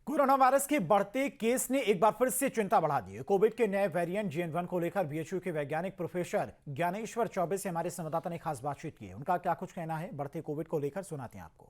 Corona virus के बढ़ते case ने एक बार फिर से चिंता बढ़ा दी है। कोविड के नए वेरिएंट JN.1 को लेकर बीएचयू के वैज्ञानिक प्रोफेसर ज्ञानेश्वर चौबे से हमारे संवाददाता ने खास बातचीत की है। उनका क्या कुछ कहना है बढ़ते कोविड को लेकर, सुनाते हैं आपको।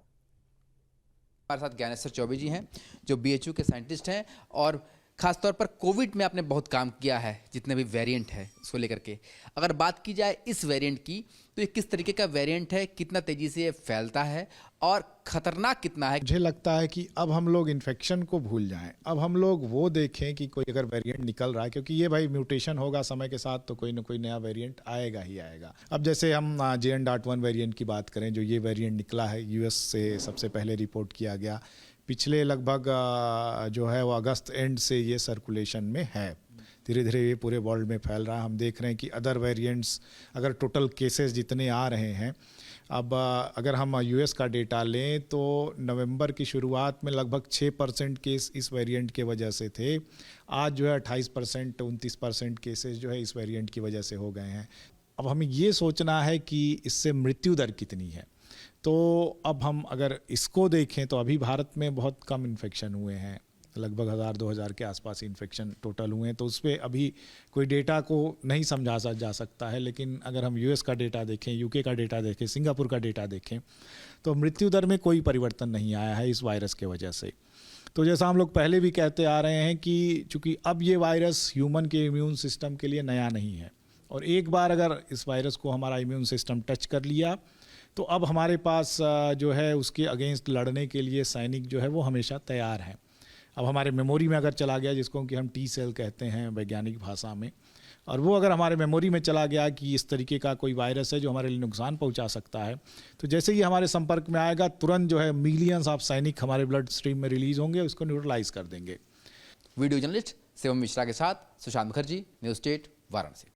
हमारे साथ ज्ञानेश्वर चौबे जी हैं जो बीएचयू के साइंटिस्ट हैं और खासतौर पर कोविड में आपने बहुत काम किया है, जितने भी वेरिएंट है उसको लेकर के। अगर बात की जाए इस वेरिएंट की तो ये किस तरीके का वेरिएंट है, कितना तेजी से ये फैलता है और खतरनाक कितना है? मुझे लगता है कि अब हम लोग इन्फेक्शन को भूल जाएं, अब हम लोग वो देखें कि कोई अगर वेरिएंट निकल रहा है, क्योंकि ये भाई म्यूटेशन होगा समय के साथ तो कोई ना कोई नया वेरिएंट आएगा ही आएगा। अब जैसे हम JN.1 वेरिएंट की बात करें, जो ये वेरिएंट निकला है यूएस से सबसे पहले रिपोर्ट किया गया, पिछले लगभग जो है वो अगस्त एंड से ये सर्कुलेशन में है, धीरे धीरे ये पूरे वर्ल्ड में फैल रहा है। हम देख रहे हैं कि अदर वेरिएंट्स, अगर टोटल केसेस जितने आ रहे हैं, अब अगर हम यूएस का डेटा लें तो नवंबर की शुरुआत में लगभग 6% केस इस वेरिएंट के वजह से थे। आज जो है 28%, 29% केसेस जो है इस वेरिएंट की वजह से हो गए हैं। अब हमें ये सोचना है कि इससे मृत्यु दर कितनी है। तो अब हम अगर इसको देखें तो अभी भारत में बहुत कम इन्फेक्शन हुए हैं, लगभग 1000-2000 के आसपास इन्फेक्शन टोटल हुए हैं, तो उस पर अभी कोई डेटा को नहीं समझा जा सकता है। लेकिन अगर हम यूएस का डेटा देखें, यूके का डेटा देखें, सिंगापुर का डेटा देखें, तो मृत्यु दर में कोई परिवर्तन नहीं आया है इस वायरस के वजह से। तो जैसा हम लोग पहले भी कहते आ रहे हैं कि चूँकि अब ये वायरस ह्यूमन के इम्यून सिस्टम के लिए नया नहीं है, और एक बार अगर इस वायरस को हमारा इम्यून सिस्टम टच कर लिया तो अब हमारे पास जो है उसके अगेंस्ट लड़ने के लिए सैनिक जो है वो हमेशा तैयार हैं। अब हमारे मेमोरी में अगर चला गया, जिसको कि हम T-सेल कहते हैं वैज्ञानिक भाषा में, और वो अगर हमारे मेमोरी में चला गया कि इस तरीके का कोई वायरस है जो हमारे लिए नुकसान पहुंचा सकता है, तो जैसे ही हमारे संपर्क में आएगा तुरंत जो है मिलियंस ऑफ सैनिक हमारे ब्लड स्ट्रीम में रिलीज होंगे, उसको न्यूट्रलाइज कर देंगे। वीडियो जर्नलिस्ट शिवम मिश्रा के साथ सुशांत मुखर्जी, न्यूज़ 8 वाराणसी।